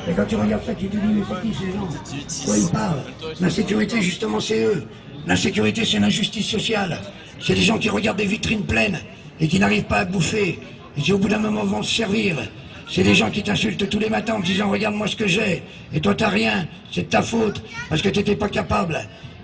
Et quand tu regardes ça, tu te dis, mais c'est qui ces gens? Quoi ils parlent? L'insécurité, justement, c'est eux. L'insécurité, c'est l'injustice sociale. C'est des gens qui regardent des vitrines pleines et qui n'arrivent pas à bouffer et qui, au bout d'un moment, vont se servir. C'est des gens qui t'insultent tous les matins en te disant, regarde-moi ce que j'ai. Et toi, t'as rien. C'est de ta faute parce que t'étais pas capable.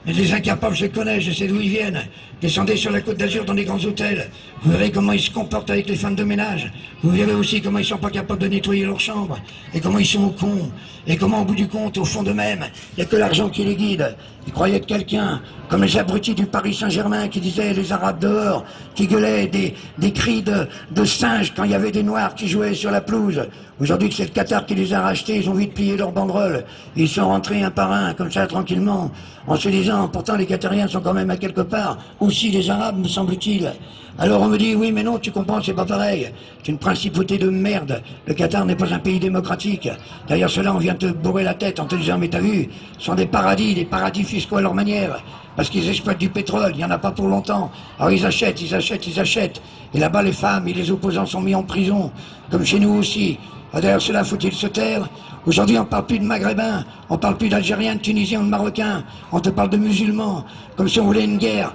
Mais les incapables, je les connais, je sais d'où ils viennent. Descendez sur la Côte d'Azur dans des grands hôtels. Vous verrez comment ils se comportent avec les femmes de ménage. Vous verrez aussi comment ils sont pas capables de nettoyer leur chambre. Et comment ils sont au con. Et comment, au bout du compte, au fond d'eux-mêmes, il n'y a que l'argent qui les guide. Ils croyaient être quelqu'un, comme les abrutis du Paris Saint-Germain qui disaient les Arabes dehors, qui gueulaient des cris de singes quand il y avait des Noirs qui jouaient sur la pelouse. Aujourd'hui que c'est le Qatar qui les a rachetés, ils ont vite plié leurs banderoles. Ils sont rentrés un par un, comme ça, tranquillement, en se disant, pourtant les Qatariens sont quand même à quelque part aussi des Arabes, me semble-t-il. Alors on me dit, oui mais non, tu comprends, c'est pas pareil. C'est une principauté de merde. Le Qatar n'est pas un pays démocratique. Derrière cela, on vient te bourrer la tête en te disant, mais t'as vu, ce sont des paradis fiscaux à leur manière. Parce qu'ils exploitent du pétrole, il n'y en a pas pour longtemps. Alors ils achètent, ils achètent, ils achètent. Et là-bas, les femmes et les opposants sont mis en prison, comme chez nous aussi. Derrière cela, faut-il se taire? Aujourd'hui, on ne parle plus de Maghrébins, on ne parle plus d'Algériens, de Tunisiens ou de Marocains. On te parle de musulmans, comme si on voulait une guerre,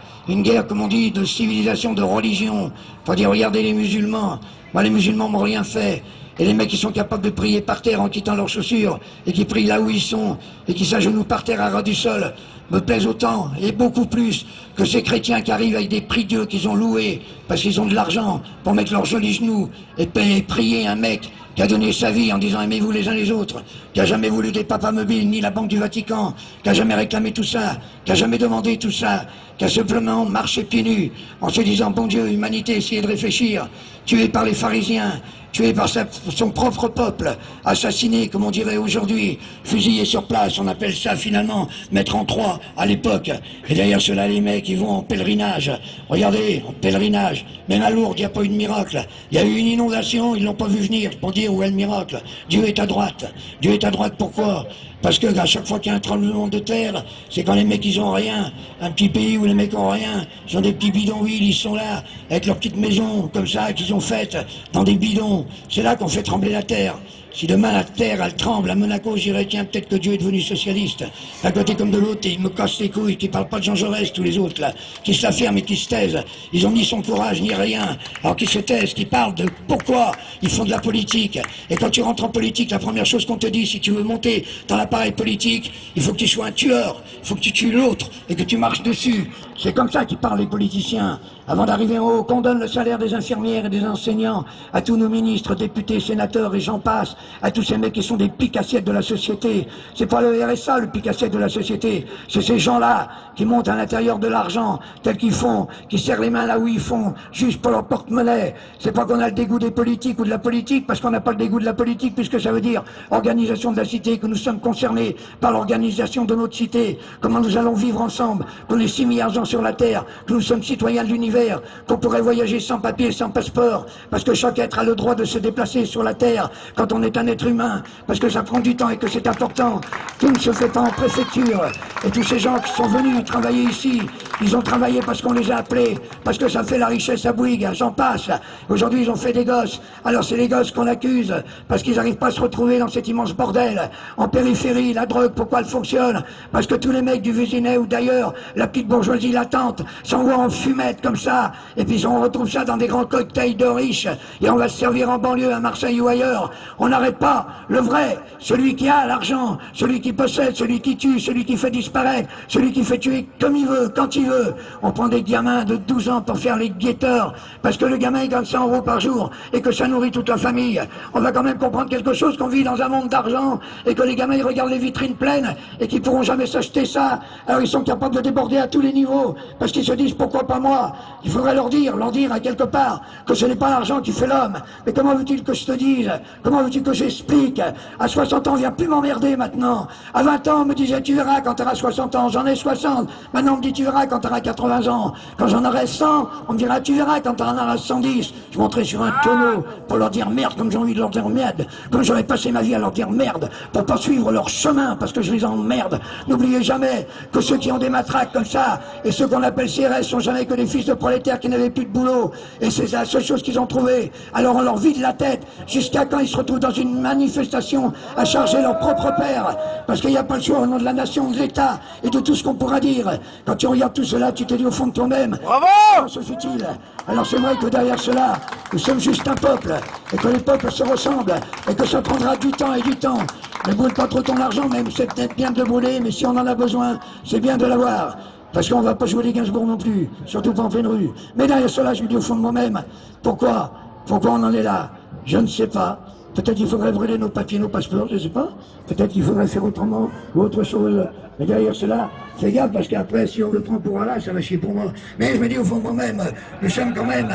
comme on dit, de civilisation, de religion. Faut dire, regardez les musulmans. Moi, les musulmans m'ont rien fait. Et les mecs qui sont capables de prier par terre en quittant leurs chaussures, et qui prient là où ils sont, et qui s'agenouillent par terre à ras du sol, me plaisent autant, et beaucoup plus, que ces chrétiens qui arrivent avec des prie-dieux qu'ils ont loués, parce qu'ils ont de l'argent, pour mettre leurs jolis genoux, et prier un mec qui a donné sa vie en disant aimez-vous les uns les autres, qui a jamais voulu des papas mobiles, ni la Banque du Vatican, qui a jamais réclamé tout ça, qui a jamais demandé tout ça, qui a simplement marché pieds nus, en se disant bon Dieu, humanité, essayez de réfléchir, tué par les pharisiens, tué par son propre peuple, assassiné, comme on dirait aujourd'hui, fusillé sur place, on appelle ça finalement mettre en croix à l'époque. Et derrière cela, les mecs, ils vont en pèlerinage. Regardez, en pèlerinage, même à Lourdes, il n'y a pas eu de miracle. Il y a eu une inondation, ils l'ont pas vu venir, pour dire où est le miracle. Dieu est à droite. Dieu est à droite, pourquoi? Parce que à chaque fois qu'il y a un tremblement de terre, c'est quand les mecs ils ont rien. Un petit pays où les mecs ont rien, ils ont des petits bidonvilles, ils sont là, avec leurs petites maisons, comme ça, qu'ils ont faites dans des bidons. C'est là qu'on fait trembler la terre. Si demain la terre, elle tremble, à Monaco, j'irais, tiens, peut-être que Dieu est devenu socialiste. D'un côté comme de l'autre, et ils me cassent les couilles, qui parlent pas de Jean Jaurès, tous les autres, là, qui se l'affirment et qui se taisent. Ils ont ni son courage, ni rien. Alors qu'ils se taisent, qui parlent de pourquoi ils font de la politique. Et quand tu rentres en politique, la première chose qu'on te dit, si tu veux monter dans l'appareil politique, il faut que tu sois un tueur, il faut que tu tues l'autre et que tu marches dessus. C'est comme ça qu'ils parlent les politiciens. Avant d'arriver en haut, qu'on donne le salaire des infirmières et des enseignants, à tous nos ministres, députés, sénateurs et j'en passe, à tous ces mecs qui sont des piques-assiettes de la société. C'est pas le RSA, le pique-assiette de la société. C'est ces gens-là qui montent à l'intérieur de l'argent, tel qu'ils font, qui serrent les mains là où ils font, juste pour leur porte-monnaie. C'est pas qu'on a le dégoût des politiques ou de la politique, parce qu'on n'a pas le dégoût de la politique, puisque ça veut dire organisation de la cité, que nous sommes concernés par l'organisation de notre cité, comment nous allons vivre ensemble, qu'on est 6 milliards de gens sur la Terre, que nous sommes citoyens de l'univers, qu'on pourrait voyager sans papier, sans passeport, parce que chaque être a le droit de se déplacer sur la Terre quand on est un être humain, parce que ça prend du temps et que c'est important. Tout ne se fait pas en préfecture. Et tous ces gens qui sont venus travailler ici, ils ont travaillé parce qu'on les a appelés, parce que ça fait la richesse à Bouygues, j'en passe. Aujourd'hui, ils ont fait des gosses. Alors c'est les gosses qu'on accuse, parce qu'ils n'arrivent pas à se retrouver dans cet immense bordel. En périphérie, la drogue, pourquoi elle fonctionne? Parce que tous les mecs du Vésinet ou d'ailleurs, la petite bourgeoisie latente, s'envoient en fumette comme ça, et puis on retrouve ça dans des grands cocktails de riches, et on va se servir en banlieue, à Marseille ou ailleurs. On n'arrête pas. Le vrai, celui qui a l'argent, celui qui possède, celui qui tue, celui qui fait disparaître, celui qui fait tuer comme il veut, quand il veut. On prend des gamins de 12 ans pour faire les guetteurs, parce que le gamin il gagne 100 € par jour, et que ça nourrit toute la famille. On va quand même comprendre quelque chose, qu'on vit dans un monde d'argent, et que les gamins ils regardent les vitrines pleines, et qu'ils pourront jamais s'acheter ça. Alors ils sont capables de déborder à tous les niveaux, parce qu'ils se disent pourquoi pas moi. Il faudrait leur dire à quelque part, que ce n'est pas l'argent qui fait l'homme. Mais comment veux-tu que je te dise? Comment veux-tu que j'explique? À 60 ans, viens plus m'emmerder maintenant. À 20 ans, on me disait tu verras quand tu auras 60 ans. J'en ai 60. Maintenant, on me dit tu verras quand quand tu auras 80 ans. Quand j'en aurai 100, on me dira tu verras quand tu en auras 110. Je monterai sur un tonneau pour leur dire merde comme j'ai envie de leur dire merde. Comme j'aurais passé ma vie à leur dire merde pour pas suivre leur chemin parce que je les emmerde. N'oubliez jamais que ceux qui ont des matraques comme ça et ceux qu'on appelle CRS sont jamais que des fils de prolétaires qui n'avaient plus de boulot. Et c'est la seule chose qu'ils ont trouvé. Alors on leur vide la tête jusqu'à quand ils se retrouvent dans une manifestation à charger leur propre père. Parce qu'il n'y a pas le choix au nom de la nation, de l'État et de tout ce qu'on pourra dire. Quand tu regardes tout cela, tu te dis au fond de toi-même, bravo! Comment se fait-il? Alors c'est vrai que derrière cela, nous sommes juste un peuple, et que les peuples se ressemblent, et que ça prendra du temps et du temps. Ne brûle pas trop ton argent, même c'est peut-être bien de le brûler, mais si on en a besoin, c'est bien de l'avoir. Parce qu'on va pas jouer les Gainsbourg non plus, surtout pas en pleine rue. Mais derrière cela, je me dis au fond de moi-même, pourquoi on en est là? Je ne sais pas. Peut-être qu'il faudrait brûler nos papiers, nos passeports, je ne sais pas. Peut-être qu'il faudrait faire autrement ou autre chose. Mais derrière cela, fais gaffe parce qu'après, si on le prend pour là, ça va chier pour moi. Mais je me dis au fond de moi-même, nous sommes quand même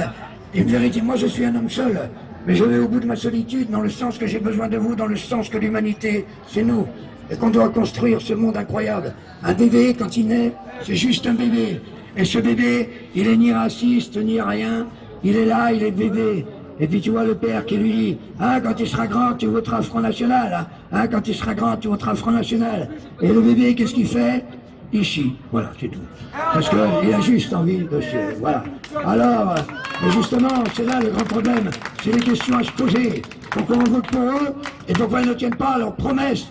une vérité. Moi, je suis un homme seul, mais je vais au bout de ma solitude dans le sens que j'ai besoin de vous, dans le sens que l'humanité, c'est nous. Et qu'on doit construire ce monde incroyable. Un bébé, quand il naît, c'est juste un bébé. Et ce bébé, il est ni raciste, ni rien. Il est là, il est bébé. Et puis tu vois le père qui lui dit « Ah, quand tu seras grand, tu voteras Front National. Hein. Ah, quand tu seras grand, tu voteras Front National. » Et le bébé, qu'est-ce qu'il fait? Il chie. Voilà, c'est tout. Parce qu'il a juste envie de chier. Voilà. Alors, mais justement, c'est là le grand problème. C'est les questions à se poser. Pourquoi on vote pour eux et pourquoi ils ne tiennent pas à leurs promesses?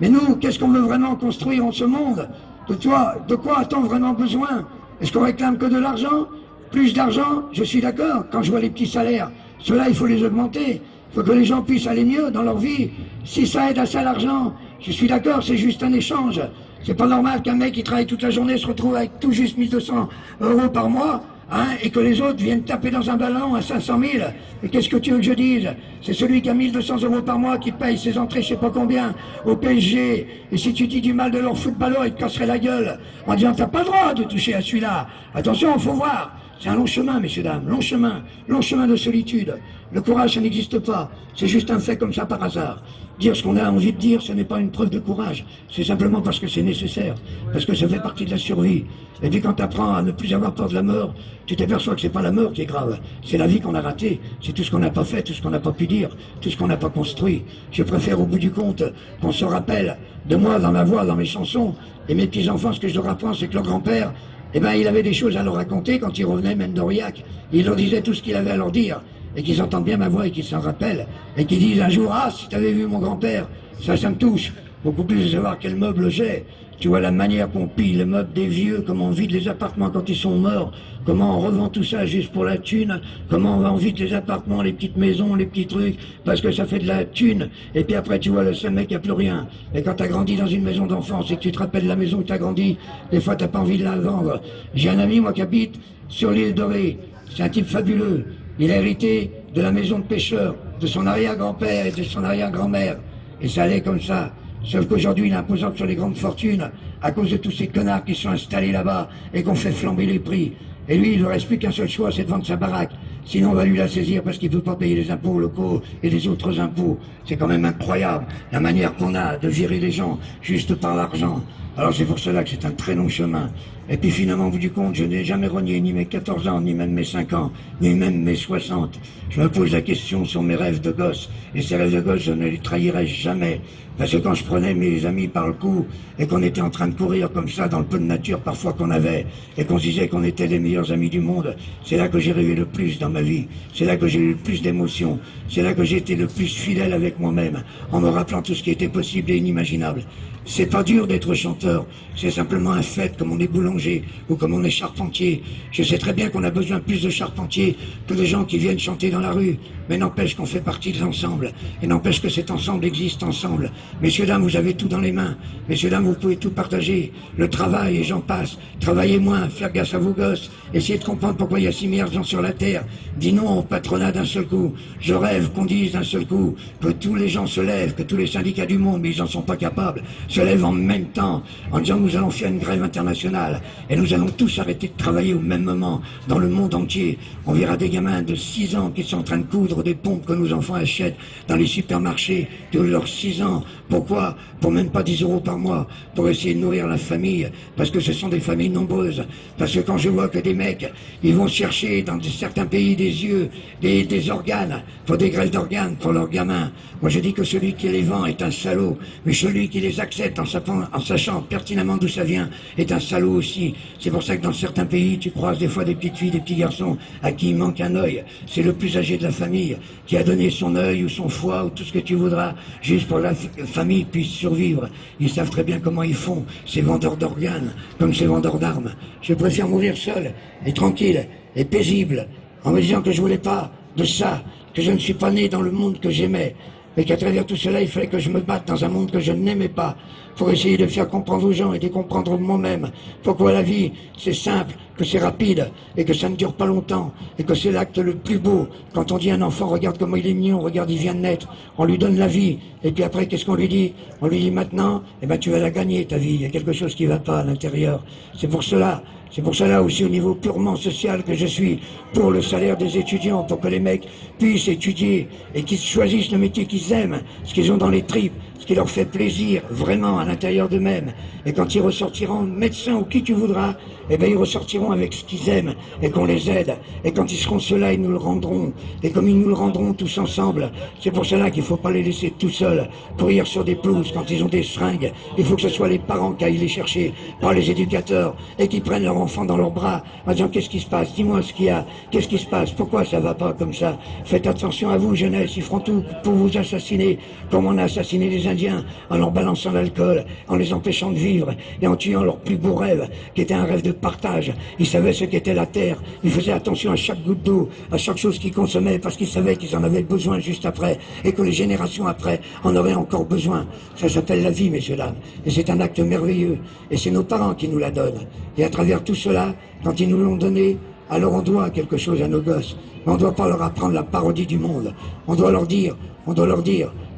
Mais nous, qu'est-ce qu'on veut vraiment construire en ce monde? De quoi a-t-on vraiment besoin? Est-ce qu'on réclame que de l'argent? Plus d'argent? Je suis d'accord, quand je vois les petits salaires. Ceux-là, il faut les augmenter. Il faut que les gens puissent aller mieux dans leur vie. Si ça aide à ça l'argent, je suis d'accord, c'est juste un échange. C'est pas normal qu'un mec qui travaille toute la journée se retrouve avec tout juste 1200 € par mois, hein, et que les autres viennent taper dans un ballon à 500 000. Et qu'est-ce que tu veux que je dise? C'est celui qui a 1200 € par mois qui paye ses entrées je sais pas combien au PSG. Et si tu dis du mal de leur footballeur, il te casserait la gueule en disant t'as pas le droit de toucher à celui-là. Attention, il faut voir. C'est un long chemin, messieurs, dames, long chemin de solitude. Le courage, ça n'existe pas. C'est juste un fait comme ça par hasard. Dire ce qu'on a envie de dire, ce n'est pas une preuve de courage. C'est simplement parce que c'est nécessaire, parce que ça fait partie de la survie. Et puis quand tu apprends à ne plus avoir peur de la mort, tu t'aperçois que c'est pas la mort qui est grave. C'est la vie qu'on a ratée. C'est tout ce qu'on n'a pas fait, tout ce qu'on n'a pas pu dire, tout ce qu'on n'a pas construit. Je préfère au bout du compte qu'on se rappelle de moi dans ma voix, dans mes chansons. Et mes petits-enfants, ce que je leur apprends, c'est que leur grand-père, eh ben, il avait des choses à leur raconter quand il revenait même d'Aurillac. Il leur disait tout ce qu'il avait à leur dire. Et qu'ils entendent bien ma voix et qu'ils s'en rappellent. Et qu'ils disent un jour, ah, si tu avais vu mon grand-père, ça me touche. Beaucoup plus de savoir quel meuble j'ai. Tu vois la manière qu'on pille les meubles des vieux, comment on vide les appartements quand ils sont morts, comment on revend tout ça juste pour la thune, comment on vide les appartements, les petites maisons, les petits trucs, parce que ça fait de la thune. Et puis après, tu vois, le seul mec qui a plus rien. Et quand t'as grandi dans une maison d'enfance et que tu te rappelles la maison où t'as grandi, des fois t'as pas envie de la vendre. J'ai un ami, moi, qui habite sur l'île Dorée. C'est un type fabuleux. Il a hérité de la maison de pêcheur, de son arrière-grand-père et de son arrière-grand-mère. Et ça allait comme ça. Sauf qu'aujourd'hui, il est imposant sur les grandes fortunes à cause de tous ces connards qui sont installés là-bas et qu'on fait flamber les prix. Et lui, il ne reste plus qu'un seul choix, c'est de vendre sa baraque. Sinon, on va lui la saisir parce qu'il ne peut pas payer les impôts locaux et les autres impôts. C'est quand même incroyable, la manière qu'on a de virer les gens juste par l'argent. Alors c'est pour cela que c'est un très long chemin. Et puis finalement, au bout du compte, je n'ai jamais renié ni mes 14 ans, ni même mes 5 ans, ni même mes 60. Je me pose la question sur mes rêves de gosse. Et ces rêves de gosse, je ne les trahirai jamais. Parce que quand je prenais mes amis par le cou, et qu'on était en train de courir comme ça dans le peu de nature parfois qu'on avait, et qu'on se disait qu'on était les meilleurs amis du monde, c'est là que j'ai rêvé le plus dans ma vie. C'est là que j'ai eu le plus d'émotions. C'est là que j'ai été le plus fidèle avec moi-même, en me rappelant tout ce qui était possible et inimaginable. C'est pas dur d'être chanteur, c'est simplement un fait comme on est boulanger ou comme on est charpentier. Je sais très bien qu'on a besoin plus de charpentiers que de gens qui viennent chanter dans la rue, mais n'empêche qu'on fait partie de l'ensemble, et n'empêche que cet ensemble existe ensemble. Messieurs, dames, vous avez tout dans les mains. Messieurs, dames, vous pouvez tout partager. Le travail, et j'en passe. Travaillez moins, faire gaffe à vos gosses. Essayez de comprendre pourquoi il y a 6 milliards de gens sur la Terre. Dis non au patronat d'un seul coup. Je rêve qu'on dise d'un seul coup que tous les gens se lèvent, que tous les syndicats du monde, mais ils n'en sont pas capables. se lève en même temps en disant nous allons faire une grève internationale et nous allons tous arrêter de travailler au même moment dans le monde entier. On verra des gamins de 6 ans qui sont en train de coudre des pompes que nos enfants achètent dans les supermarchés de leurs 6 ans. Pourquoi? Pour même pas 10 € par mois, pour essayer de nourrir la famille, parce que ce sont des familles nombreuses. Parce que quand je vois que des mecs, ils vont chercher dans certains pays des yeux, des organes, pour des greffes d'organes pour leurs gamins. Moi je dis que celui qui les vend est un salaud, mais celui qui les accepte en sachant pertinemment d'où ça vient est un salaud aussi. C'est pour ça que dans certains pays, tu croises des fois des petites filles, des petits garçons à qui il manque un œil. C'est le plus âgé de la famille qui a donné son œil ou son foie ou tout ce que tu voudras, juste pour que la famille puisse survivre. Ils savent très bien comment ils font, ces vendeurs d'organes, comme ces vendeurs d'armes. Je préfère mourir seul et tranquille et paisible, en me disant que je voulais pas de ça, que je ne suis pas né dans le monde que j'aimais, mais qu'à travers tout cela, il fallait que je me batte dans un monde que je n'aimais pas, pour essayer de faire comprendre aux gens et de comprendre moi-même pourquoi la vie, c'est simple, que c'est rapide, et que ça ne dure pas longtemps, et que c'est l'acte le plus beau. Quand on dit à un enfant, regarde comment il est mignon, regarde, il vient de naître, on lui donne la vie, et puis après, qu'est-ce qu'on lui dit? On lui dit maintenant, eh ben, tu vas la gagner, ta vie, il y a quelque chose qui va pas à l'intérieur. C'est pour cela aussi au niveau purement social que je suis pour le salaire des étudiants, pour que les mecs puissent étudier et qu'ils choisissent le métier qu'ils aiment, ce qu'ils ont dans les tripes, ce qui leur fait plaisir vraiment à l'intérieur d'eux-mêmes. Et quand ils ressortiront médecins ou qui tu voudras, eh ben ils ressortiront avec ce qu'ils aiment et qu'on les aide. Et quand ils seront ceux-là, ils nous le rendront. Et comme ils nous le rendront tous ensemble, c'est pour cela qu'il ne faut pas les laisser tout seuls courir sur des pelouses quand ils ont des seringues. Il faut que ce soit les parents qui aillent les chercher, pas les éducateurs, et qui prennent leur enfant dans leurs bras en disant qu'est-ce qui se passe, dis-moi ce qu'il y a, qu'est-ce qui se passe, pourquoi ça va pas comme ça. Faites attention à vous, jeunesse, ils feront tout pour vous assassiner, comme on a assassiné les Indiens, en leur balançant l'alcool, en les empêchant de vivre et en tuant leur plus beau rêve, qui était un rêve de partage. Ils savaient ce qu'était la terre, ils faisaient attention à chaque goutte d'eau, à chaque chose qu'ils consommaient, parce qu'ils savaient qu'ils en avaient besoin juste après, et que les générations après en auraient encore besoin. Ça s'appelle la vie, messieurs dames, et c'est un acte merveilleux, et c'est nos parents qui nous la donnent. Et à travers tout cela, quand ils nous l'ont donné, alors on doit quelque chose à nos gosses, mais on ne doit pas leur apprendre la parodie du monde. On doit leur dire,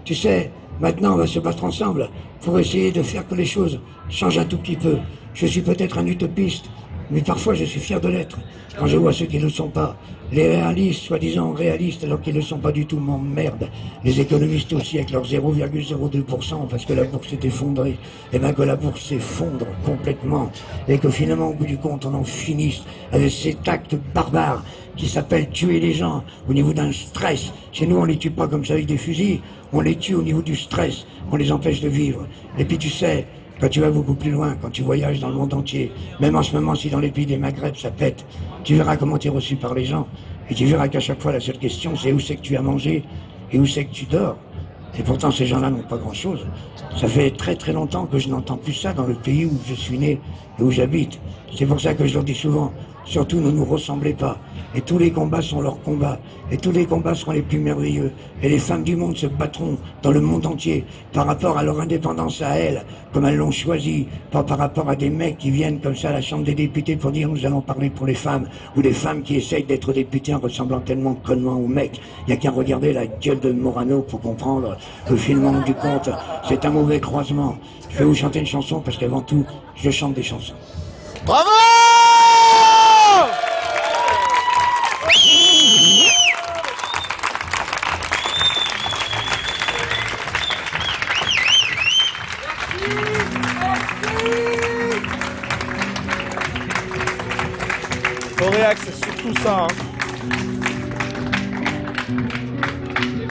tu sais, maintenant on va se battre ensemble pour essayer de faire que les choses changent un tout petit peu. Je suis peut-être un utopiste, mais parfois je suis fier de l'être. Quand je vois ceux qui ne le sont pas, les réalistes, soi-disant réalistes, alors qu'ils ne le sont pas du tout, m'emmerdent. Les économistes aussi, avec leurs 0,02%, parce que la bourse s'est effondrée. Et bien que la bourse s'effondre complètement, et que finalement, au bout du compte, on en finisse avec cet acte barbare qui s'appelle tuer les gens au niveau d'un stress. Chez nous, on les tue pas comme ça avec des fusils, on les tue au niveau du stress, on les empêche de vivre. Et puis tu sais, quand tu vas beaucoup plus loin, quand tu voyages dans le monde entier, même en ce moment, si dans les pays des Maghreb ça pète, tu verras comment tu es reçu par les gens. Et tu verras qu'à chaque fois, la seule question, c'est où c'est que tu as mangé et où c'est que tu dors. Et pourtant, ces gens-là n'ont pas grand-chose. Ça fait très très longtemps que je n'entends plus ça dans le pays où je suis né et où j'habite. C'est pour ça que je leur dis souvent, surtout ne nous ressemblez pas. Et tous les combats sont leurs combats. Et tous les combats seront les plus merveilleux. Et les femmes du monde se battront dans le monde entier par rapport à leur indépendance à elles, comme elles l'ont choisi, pas par rapport à des mecs qui viennent comme ça à la Chambre des députés pour dire nous allons parler pour les femmes, ou des femmes qui essayent d'être députés en ressemblant tellement connement aux mecs. Il n'y a qu'à regarder la gueule de Morano pour comprendre que finalement du compte, c'est un mauvais croisement. Je vais vous chanter une chanson parce qu'avant tout, je chante des chansons. Bravo! Coréac, c'est surtout ça, hein.